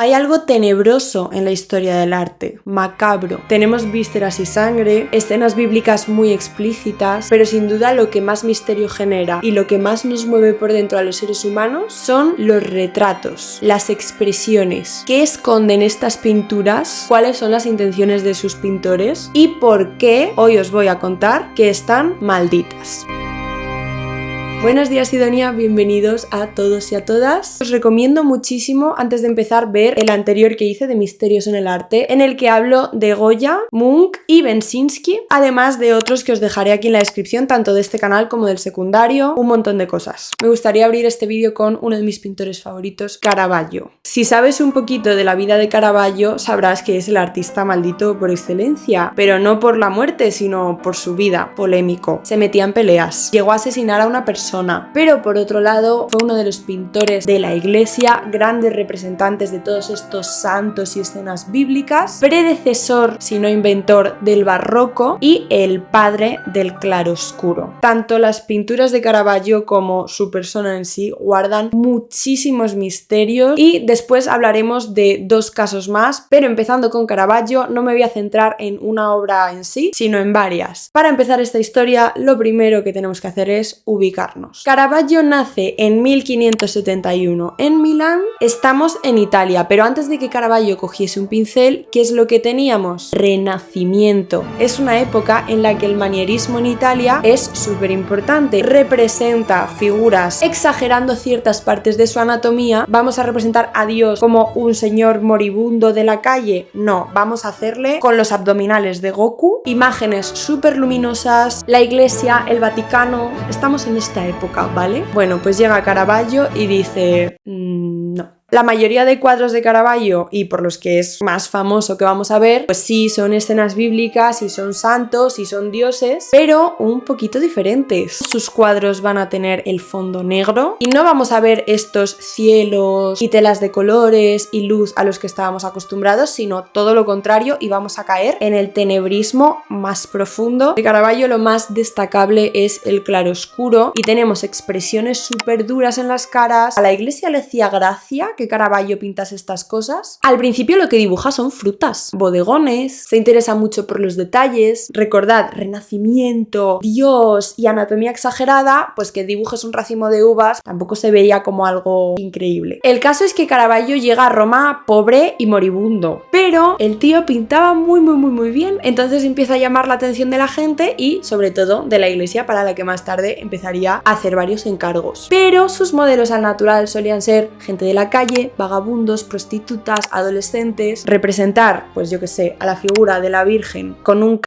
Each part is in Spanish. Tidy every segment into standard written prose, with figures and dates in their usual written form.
Hay algo tenebroso en la historia del arte, macabro. Tenemos vísceras y sangre, escenas bíblicas muy explícitas, pero sin duda lo que más misterio genera y lo que más nos mueve por dentro a los seres humanos son los retratos, las expresiones. ¿Qué esconden estas pinturas? ¿Cuáles son las intenciones de sus pintores? ¿Y por qué? Hoy os voy a contar que están malditas. Buenos días, Sidonia, bienvenidos a todos y a todas. Os recomiendo muchísimo, antes de empezar, ver el anterior que hice de Misterios en el Arte, en el que hablo de Goya, Munch y Bensinski, además de otros que os dejaré aquí en la descripción, tanto de este canal como del secundario, un montón de cosas. Me gustaría abrir este vídeo con uno de mis pintores favoritos, Caravaggio. Si sabes un poquito de la vida de Caravaggio, sabrás que es el artista maldito por excelencia, pero no por la muerte, sino por su vida, polémico. Se metía en peleas, llegó a asesinar a una persona, pero por otro lado fue uno de los pintores de la iglesia, grandes representantes de todos estos santos y escenas bíblicas, predecesor, si no inventor, del barroco y el padre del claroscuro. Tanto las pinturas de Caravaggio como su persona en sí guardan muchísimos misterios y después hablaremos de dos casos más, pero empezando con Caravaggio no me voy a centrar en una obra en sí, sino en varias. Para empezar esta historia, lo primero que tenemos que hacer es ubicarnos. Caravaggio nace en 1571 en Milán. Estamos en Italia, pero antes de que Caravaggio cogiese un pincel, ¿qué es lo que teníamos? Renacimiento. Es una época en la que el manierismo en Italia es súper importante. Representa figuras exagerando ciertas partes de su anatomía. ¿Vamos a representar a Dios como un señor moribundo de la calle? No, vamos a hacerle con los abdominales de Goku, imágenes súper luminosas, la iglesia, el Vaticano. Estamos en esta época, ¿vale? Bueno, pues llega Caravaggio y dice, no. La mayoría de cuadros de Caravaggio, y por los que es más famoso que vamos a ver, pues sí, son escenas bíblicas y son santos y son dioses, pero un poquito diferentes. Sus cuadros van a tener el fondo negro y no vamos a ver estos cielos y telas de colores y luz a los que estábamos acostumbrados, sino todo lo contrario, y vamos a caer en el tenebrismo más profundo. De Caravaggio lo más destacable es el claroscuro y tenemos expresiones súper duras en las caras. A la iglesia le hacía gracia que Caravaggio pintase estas cosas. Al principio lo que dibuja son frutas, bodegones, se interesa mucho por los detalles. Recordad, Renacimiento, Dios y anatomía exagerada, pues que dibujes un racimo de uvas tampoco se veía como algo increíble. El caso es que Caravaggio llega a Roma pobre y moribundo, pero el tío pintaba muy bien, entonces empieza a llamar la atención de la gente y sobre todo de la iglesia, para la que más tarde empezaría a hacer varios encargos. Pero sus modelos al natural solían ser gente de la calle, vagabundos, prostitutas, adolescentes. Representar, pues yo que sé, a la figura de la Virgen con un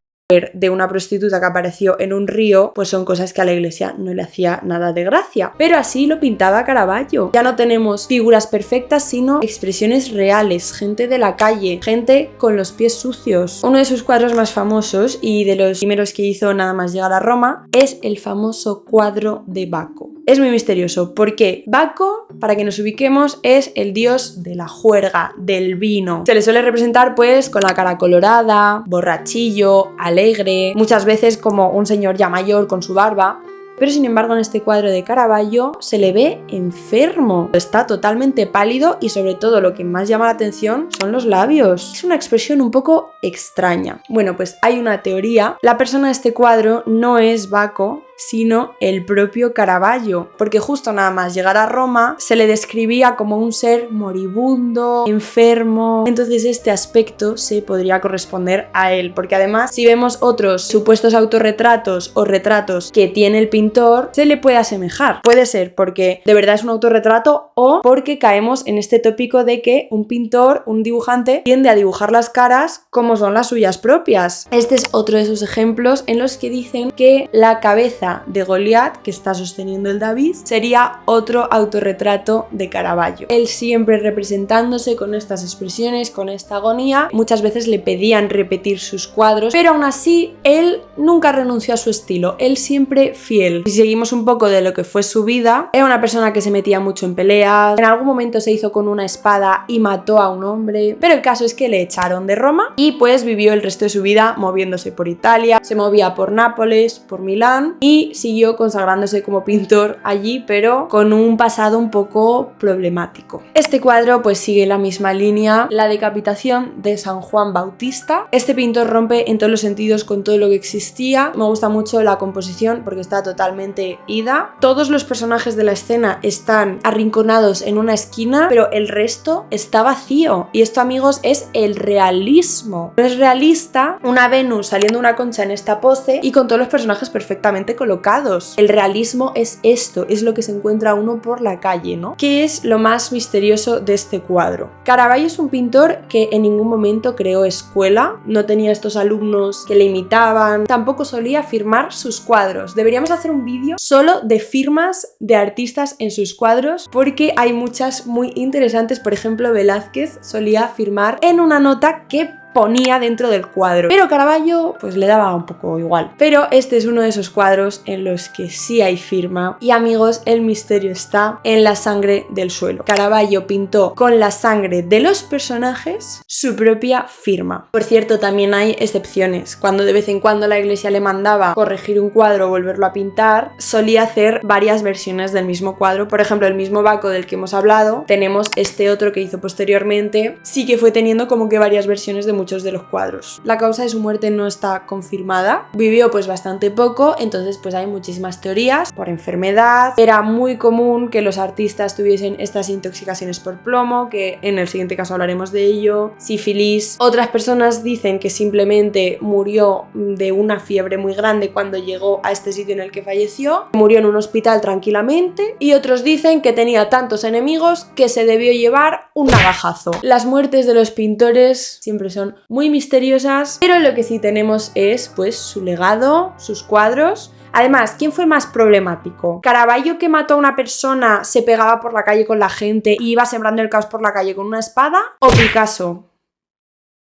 de una prostituta que apareció en un río, pues son cosas que a la iglesia no le hacía nada de gracia. Pero así lo pintaba Caravaggio. Ya no tenemos figuras perfectas, sino expresiones reales, gente de la calle, gente con los pies sucios. Uno de sus cuadros más famosos y de los primeros que hizo nada más llegar a Roma es el famoso cuadro de Baco. Es muy misterioso porque Baco, para que nos ubiquemos, es el dios de la juerga, del vino. Se le suele representar pues con la cara colorada, borrachillo, alegre, muchas veces como un señor ya mayor con su barba. Pero sin embargo en este cuadro de Caravaggio se le ve enfermo, está totalmente pálido y sobre todo lo que más llama la atención son los labios. Es una expresión un poco extraña. Bueno, pues hay una teoría. La persona de este cuadro no es Baco, sino el propio Caravaggio, porque justo nada más llegar a Roma se le describía como un ser moribundo, enfermo, entonces este aspecto se podría corresponder a él, porque además si vemos otros supuestos autorretratos o retratos que tiene el pintor, se le puede asemejar. Puede ser porque de verdad es un autorretrato o porque caemos en este tópico de que un pintor, un dibujante, tiende a dibujar las caras como son las suyas propias. Este es otro de esos ejemplos en los que dicen que la cabeza de Goliat, que está sosteniendo el David, sería otro autorretrato de Caravaggio. Él siempre representándose con estas expresiones, con esta agonía. Muchas veces le pedían repetir sus cuadros, pero aún así él nunca renunció a su estilo, él siempre fiel. Si seguimos un poco de lo que fue su vida, era una persona que se metía mucho en peleas, en algún momento se hizo con una espada y mató a un hombre, pero el caso es que le echaron de Roma y pues vivió el resto de su vida moviéndose por Italia, se movía por Nápoles, por Milán y y siguió consagrándose como pintor allí, pero con un pasado un poco problemático. Este cuadro pues sigue la misma línea, la decapitación de San Juan Bautista. Este pintor rompe en todos los sentidos con todo lo que existía. Me gusta mucho la composición porque está totalmente ida. Todos los personajes de la escena están arrinconados en una esquina, pero el resto está vacío. Y esto, amigos, es el realismo. No es realista una Venus saliendo una concha en esta pose y con todos los personajes perfectamente colocados. El realismo es esto, es lo que se encuentra uno por la calle, ¿no? ¿Qué es lo más misterioso de este cuadro? Caravaggio es un pintor que en ningún momento creó escuela, no tenía estos alumnos que le imitaban, tampoco solía firmar sus cuadros. Deberíamos hacer un vídeo solo de firmas de artistas en sus cuadros porque hay muchas muy interesantes. Por ejemplo, Velázquez solía firmar en una nota que ponía dentro del cuadro, pero Caravaggio pues le daba un poco igual. Pero este es uno de esos cuadros en los que sí hay firma y, amigos, el misterio está en la sangre del suelo. Caravaggio pintó con la sangre de los personajes su propia firma. Por cierto, también hay excepciones. Cuando de vez en cuando la iglesia le mandaba corregir un cuadro o volverlo a pintar, solía hacer varias versiones del mismo cuadro. Por ejemplo, el mismo Bacco del que hemos hablado, tenemos este otro que hizo posteriormente, sí que fue teniendo como que varias versiones de muchos de los cuadros. La causa de su muerte no está confirmada, vivió pues bastante poco, entonces pues hay muchísimas teorías. Por enfermedad, era muy común que los artistas tuviesen estas intoxicaciones por plomo, que en el siguiente caso hablaremos de ello, sífilis. Otras personas dicen que simplemente murió de una fiebre muy grande cuando llegó a este sitio en el que falleció, murió en un hospital tranquilamente, y otros dicen que tenía tantos enemigos que se debió llevar un navajazo. Las muertes de los pintores siempre son muy misteriosas, pero lo que sí tenemos es pues su legado, sus cuadros. Además, ¿quién fue más problemático? ¿Caravaggio, que mató a una persona, se pegaba por la calle con la gente y iba sembrando el caos por la calle con una espada? ¿O Picasso?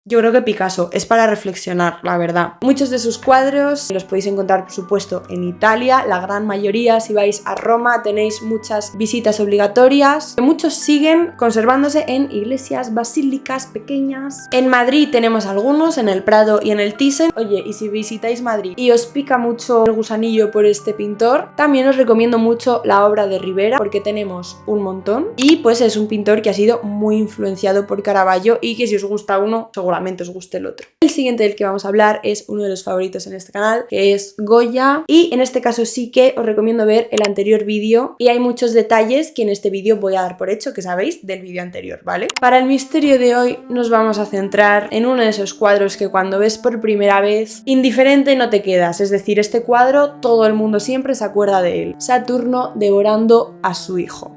Yo creo que Picasso, es para reflexionar, la verdad. Muchos de sus cuadros los podéis encontrar, por supuesto, en Italia. La gran mayoría, si vais a Roma, tenéis muchas visitas obligatorias. Muchos siguen conservándose en iglesias, basílicas pequeñas. En Madrid tenemos algunos, en el Prado y en el Thyssen. Oye, y si visitáis Madrid y os pica mucho el gusanillo por este pintor, también os recomiendo mucho la obra de Ribera, porque tenemos un montón. Y pues es un pintor que ha sido muy influenciado por Caravaggio y que si os gusta uno, seguramente os guste el otro. El siguiente del que vamos a hablar es uno de los favoritos en este canal, que es Goya, y en este caso sí que os recomiendo ver el anterior vídeo, y hay muchos detalles que en este vídeo voy a dar por hecho que sabéis del vídeo anterior, ¿vale? Para el misterio de hoy nos vamos a centrar en uno de esos cuadros que cuando ves por primera vez, indiferente no te quedas, es decir, este cuadro todo el mundo siempre se acuerda de él: Saturno devorando a su hijo.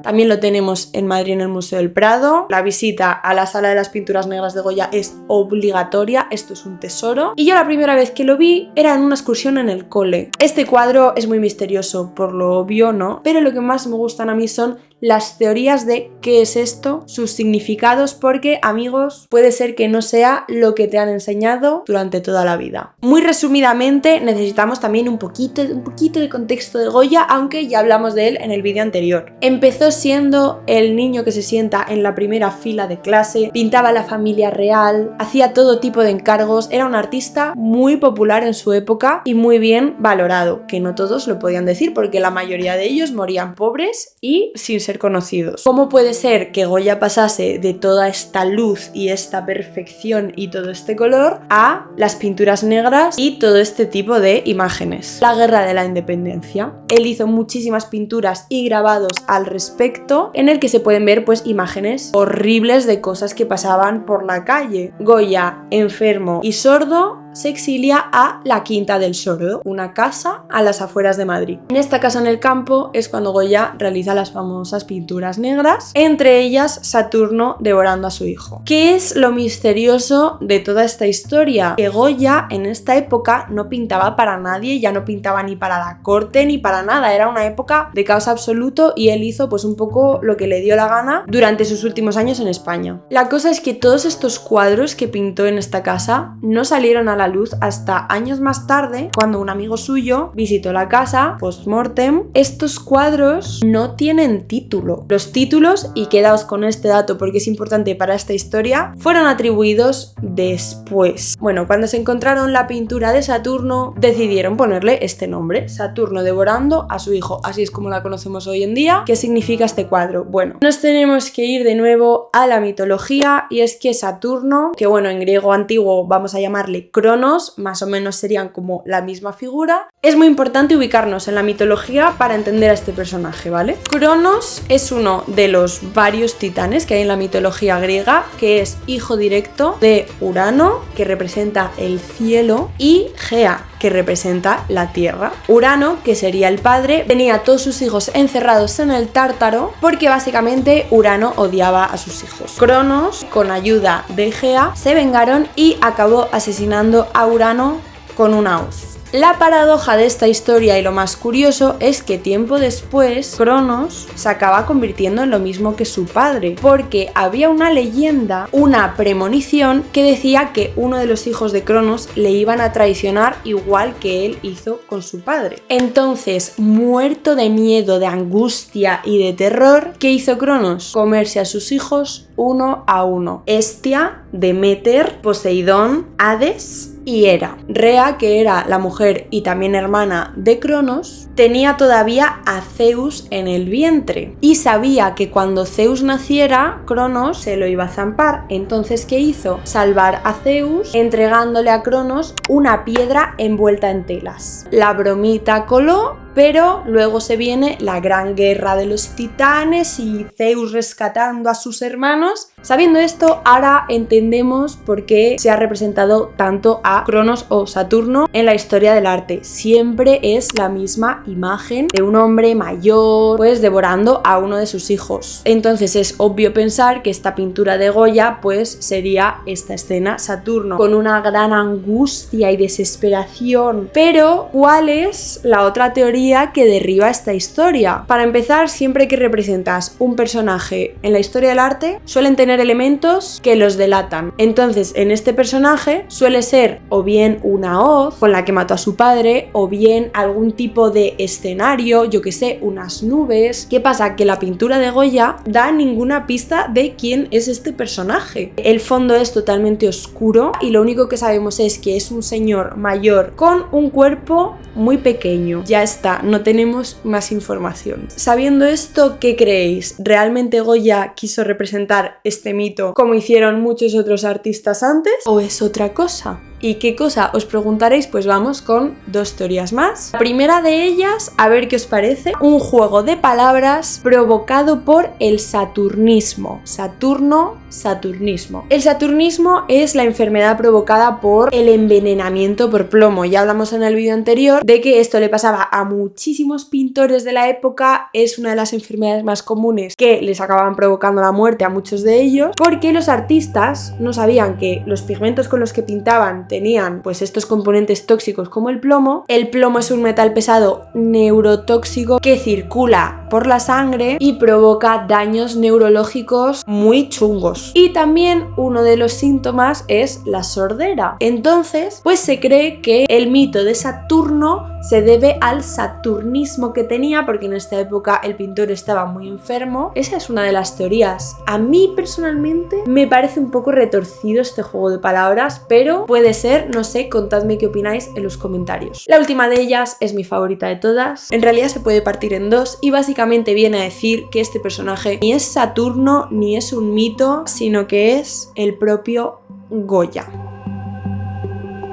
También lo tenemos en Madrid en el Museo del Prado. La visita a la Sala de las Pinturas Negras de Goya es obligatoria, esto es un tesoro. Y yo la primera vez que lo vi era en una excursión en el cole. Este cuadro es muy misterioso, por lo obvio, ¿no? Pero lo que más me gustan a mí son las teorías de qué es esto, sus significados, porque, amigos, puede ser que no sea lo que te han enseñado durante toda la vida. Muy resumidamente, necesitamos también un poquito de contexto de Goya, aunque ya hablamos de él en el vídeo anterior. Empezó siendo el niño que se sienta en la primera fila de clase, pintaba a la familia real, hacía todo tipo de encargos, era un artista muy popular en su época y muy bien valorado, que no todos lo podían decir porque la mayoría de ellos morían pobres y sin ser conocidos. ¿Cómo puede ser que Goya pasase de toda esta luz y esta perfección y todo este color a las pinturas negras y todo este tipo de imágenes? La Guerra de la Independencia. Él hizo muchísimas pinturas y grabados al respecto, en el que se pueden ver pues imágenes horribles de cosas que pasaban por la calle. Goya, enfermo y sordo, se exilia a la Quinta del Sordo, una casa a las afueras de Madrid. En esta casa en el campo es cuando Goya realiza las famosas pinturas negras, entre ellas Saturno devorando a su hijo. ¿Qué es lo misterioso de toda esta historia? Que Goya en esta época no pintaba para nadie, ya no pintaba ni para la corte ni para nada, era una época de caos absoluto y él hizo pues un poco lo que le dio la gana durante sus últimos años en España. La cosa es que todos estos cuadros que pintó en esta casa no salieron a la luz hasta años más tarde, cuando un amigo suyo visitó la casa post-mortem. Estos cuadros no tienen título. Los títulos, y quedaos con este dato porque es importante para esta historia, fueron atribuidos después. Bueno, cuando se encontraron la pintura de Saturno, decidieron ponerle este nombre, Saturno devorando a su hijo. Así es como la conocemos hoy en día. ¿Qué significa este cuadro? Bueno, nos tenemos que ir de nuevo a la mitología, y es que Saturno, que bueno, en griego antiguo vamos a llamarle Cronos, más o menos serían como la misma figura. Es muy importante ubicarnos en la mitología para entender a este personaje, ¿vale? Cronos es uno de los varios titanes que hay en la mitología griega, que es hijo directo de Urano, que representa el cielo, y Gea, que representa la tierra. Urano, que sería el padre, tenía a todos sus hijos encerrados en el Tártaro porque básicamente Urano odiaba a sus hijos. Cronos, con ayuda de Gea, se vengaron y acabó asesinando a Urano con una hoz. La paradoja de esta historia y lo más curioso es que tiempo después Cronos se acaba convirtiendo en lo mismo que su padre, porque había una leyenda, una premonición que decía que uno de los hijos de Cronos le iban a traicionar igual que él hizo con su padre. Entonces, muerto de miedo, de angustia y de terror, ¿qué hizo Cronos? Comerse a sus hijos uno a uno. Hestia, Deméter, Poseidón, Hades y Hera. Rea, que era la mujer y también hermana de Cronos, tenía todavía a Zeus en el vientre y sabía que cuando Zeus naciera, Cronos se lo iba a zampar. Entonces, ¿qué hizo? Salvar a Zeus entregándole a Cronos una piedra envuelta en telas. La bromita coló, pero luego se viene la gran guerra de los titanes y Zeus rescatando a sus hermanos. Sabiendo esto, ahora entendemos por qué se ha representado tanto a Cronos o Saturno en la historia del arte. Siempre es la misma imagen de un hombre mayor, pues devorando a uno de sus hijos. Entonces es obvio pensar que esta pintura de Goya pues sería esta escena, Saturno, con una gran angustia y desesperación. Pero, ¿cuál es la otra teoría que derriba esta historia? Para empezar, siempre que representas un personaje en la historia del arte, suelen tener elementos que los delatan. Entonces, en este personaje suele ser o bien una hoz con la que mató a su padre, o bien algún tipo de escenario, yo que sé, unas nubes. ¿Qué pasa? Que la pintura de Goya da ninguna pista de quién es este personaje. El fondo es totalmente oscuro y lo único que sabemos es que es un señor mayor con un cuerpo muy pequeño. Ya está, no tenemos más información. Sabiendo esto, ¿qué creéis? ¿Realmente Goya quiso representar este mito como hicieron muchos otros artistas antes? ¿O es otra cosa? ¿Y qué cosa? Os preguntaréis, pues vamos con dos teorías más. La primera de ellas, a ver qué os parece, un juego de palabras provocado por el saturnismo. Saturno, saturnismo. El saturnismo es la enfermedad provocada por el envenenamiento por plomo. Ya hablamos en el vídeo anterior de que esto le pasaba a muchísimos pintores de la época. Es una de las enfermedades más comunes que les acababan provocando la muerte a muchos de ellos, porque los artistas no sabían que los pigmentos con los que pintaban tenían pues estos componentes tóxicos como el plomo. El plomo es un metal pesado neurotóxico que circula por la sangre y provoca daños neurológicos muy chungos. Y también uno de los síntomas es la sordera. Entonces, pues se cree que el mito de Saturno se debe al saturnismo que tenía, porque en esta época el pintor estaba muy enfermo. Esa es una de las teorías. A mí personalmente me parece un poco retorcido este juego de palabras, pero puede ser, no sé, contadme qué opináis en los comentarios. La última de ellas es mi favorita de todas. En realidad se puede partir en dos y básicamente viene a decir que este personaje ni es Saturno ni es un mito, sino que es el propio Goya.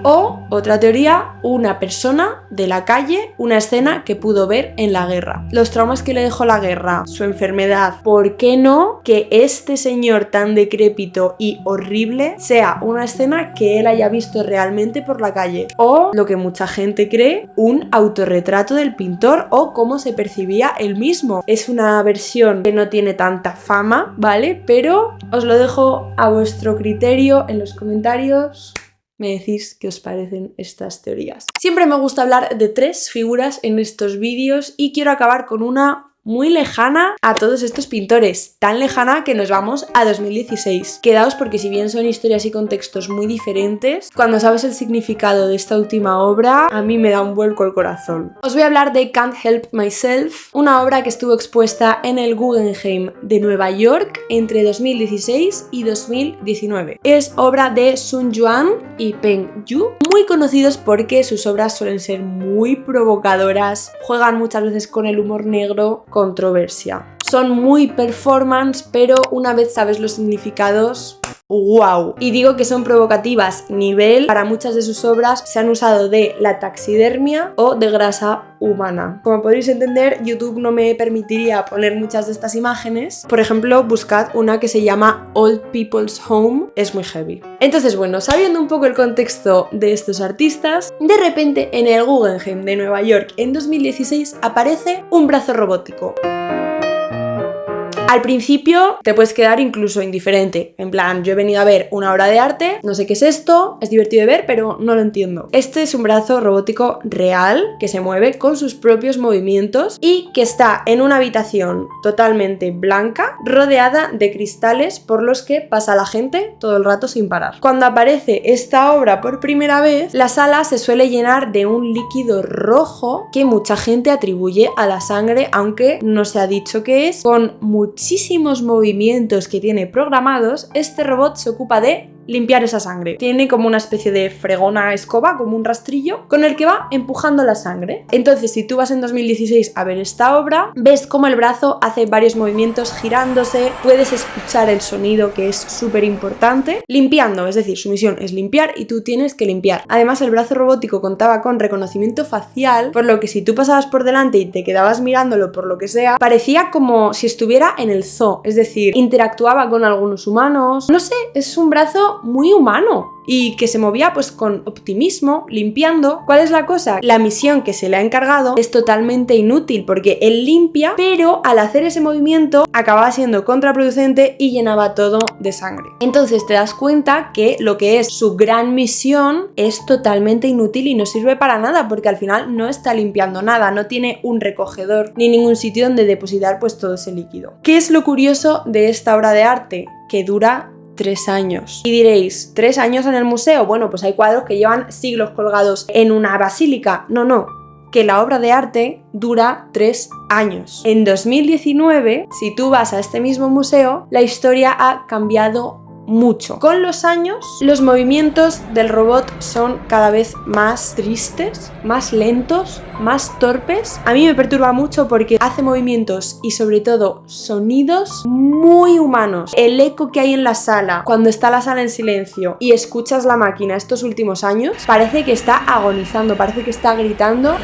O, otra teoría, una persona de la calle, una escena que pudo ver en la guerra. Los traumas que le dejó la guerra, su enfermedad, ¿por qué no que este señor tan decrépito y horrible sea una escena que él haya visto realmente por la calle? O, lo que mucha gente cree, un autorretrato del pintor o cómo se percibía él mismo. Es una versión que no tiene tanta fama, ¿vale? Pero os lo dejo a vuestro criterio en los comentarios. Me decís qué os parecen estas teorías. Siempre me gusta hablar de tres figuras en estos vídeos y quiero acabar con una muy lejana a todos estos pintores, tan lejana que nos vamos a 2016. Quedaos porque si bien son historias y contextos muy diferentes, cuando sabes el significado de esta última obra, a mí me da un vuelco el corazón. Os voy a hablar de Can't Help Myself, una obra que estuvo expuesta en el Guggenheim de Nueva York entre 2016 y 2019. Es obra de Sun Yuan y Peng Yu, muy conocidos porque sus obras suelen ser muy provocadoras, juegan muchas veces con el humor negro, controversia. Son muy performance, pero una vez sabes los significados, ¡wow! Y digo que son provocativas nivel, para muchas de sus obras se han usado de la taxidermia o de grasa humana. Como podréis entender, YouTube no me permitiría poner muchas de estas imágenes. Por ejemplo, buscad una que se llama Old People's Home, es muy heavy. Entonces, bueno, sabiendo un poco el contexto de estos artistas, de repente en el Guggenheim de Nueva York en 2016 aparece un brazo robótico. Al principio te puedes quedar incluso indiferente, en plan, yo he venido a ver una obra de arte, no sé qué es esto, es divertido de ver, pero no lo entiendo. Este es un brazo robótico real que se mueve con sus propios movimientos y que está en una habitación totalmente blanca, rodeada de cristales por los que pasa la gente todo el rato sin parar. Cuando aparece esta obra por primera vez, la sala se suele llenar de un líquido rojo que mucha gente atribuye a la sangre, aunque no se ha dicho qué es, con muchísimos movimientos que tiene programados, este robot se ocupa de limpiar esa sangre. Tiene como una especie de fregona escoba, como un rastrillo, con el que va empujando la sangre. Entonces, si tú vas en 2016 a ver esta obra, ves cómo el brazo hace varios movimientos girándose, puedes escuchar el sonido, que es súper importante, limpiando, es decir, su misión es limpiar y tú tienes que limpiar. Además, el brazo robótico contaba con reconocimiento facial, por lo que si tú pasabas por delante y te quedabas mirándolo por lo que sea, parecía como si estuviera en el zoo, es decir, interactuaba con algunos humanos. No sé, es un brazo muy humano y que se movía pues con optimismo, limpiando. ¿Cuál es la cosa? La misión que se le ha encargado es totalmente inútil porque él limpia, pero al hacer ese movimiento acababa siendo contraproducente y llenaba todo de sangre. Entonces te das cuenta que lo que es su gran misión es totalmente inútil y no sirve para nada porque al final no está limpiando nada, no tiene un recogedor ni ningún sitio donde depositar pues todo ese líquido. ¿Qué es lo curioso de esta obra de arte? Que dura 3 años. Y diréis, ¿3 años en el museo? Bueno, pues hay cuadros que llevan siglos colgados en una basílica. No, que la obra de arte dura 3 años. En 2019, si tú vas a este mismo museo, la historia ha cambiado mucho. Con los años, los movimientos del robot son cada vez más tristes, más lentos, más torpes. A mí me perturba mucho porque hace movimientos y sobre todo sonidos muy humanos. El eco que hay en la sala, cuando está la sala en silencio y escuchas la máquina estos últimos años, parece que está agonizando, parece que está gritando.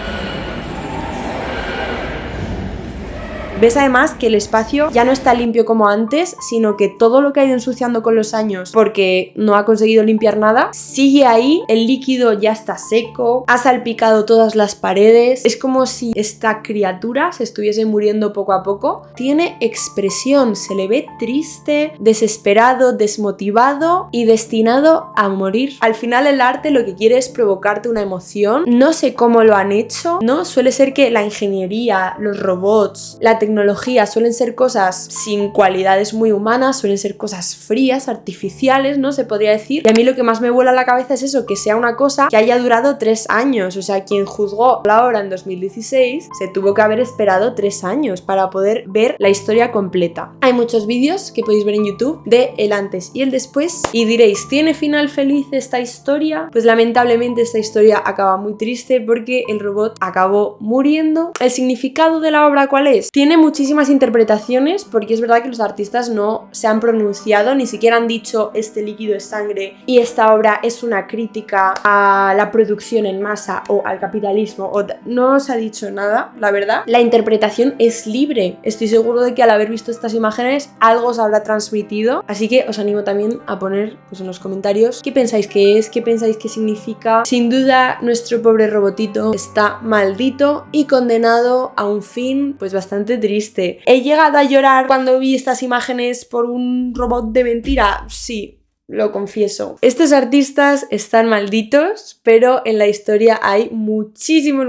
Ves además que el espacio ya no está limpio como antes, sino que todo lo que ha ido ensuciando con los años porque no ha conseguido limpiar nada, sigue ahí, el líquido ya está seco, ha salpicado todas las paredes, es como si esta criatura se estuviese muriendo poco a poco. Tiene expresión, se le ve triste, desesperado, desmotivado y destinado a morir. Al final el arte lo que quiere es provocarte una emoción, no sé cómo lo han hecho, ¿no? Suele ser que la ingeniería, los robots, la tecnología suelen ser cosas sin cualidades muy humanas, suelen ser cosas frías, artificiales, ¿no? Se podría decir. Y a mí lo que más me vuela la cabeza es eso, que sea una cosa que haya durado 3 años. O sea, quien juzgó la obra en 2016 se tuvo que haber esperado 3 años para poder ver la historia completa. Hay muchos vídeos que podéis ver en YouTube de el antes y el después. Y diréis, ¿tiene final feliz esta historia? Pues lamentablemente esta historia acaba muy triste porque el robot acabó muriendo. ¿El significado de la obra cuál es? Tiene muchísimas interpretaciones porque es verdad que los artistas no se han pronunciado, ni siquiera han dicho este líquido es sangre y esta obra es una crítica a la producción en masa o al capitalismo, no se ha dicho nada, la verdad. La interpretación es libre, estoy seguro de que al haber visto estas imágenes algo os habrá transmitido, así que os animo también a poner pues, en los comentarios qué pensáis que es, qué pensáis que significa. Sin duda nuestro pobre robotito está maldito y condenado a un fin pues bastante triste. ¿He llegado a llorar cuando vi estas imágenes por un robot de mentira? Sí. lo confieso. Estos artistas están malditos, pero en la historia hay muchísimos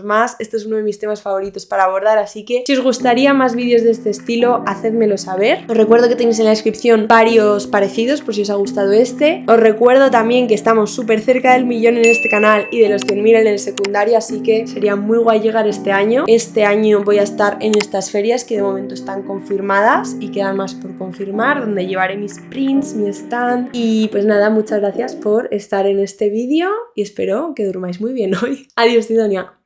más. Este es uno de mis temas favoritos para abordar, así que si os gustaría más vídeos de este estilo, hacedmelo saber. Os recuerdo que tenéis en la descripción varios parecidos por si os ha gustado este. Os recuerdo también que estamos súper cerca del 1.000.000 en este canal y de los 100.000 en el secundario, así que sería muy guay llegar este año. Este año voy a estar en estas ferias que de momento están confirmadas y quedan más por confirmar, donde llevaré mis prints, mi stand. Y pues nada, muchas gracias por estar en este vídeo y espero que durmáis muy bien hoy. Adiós, Sidonia.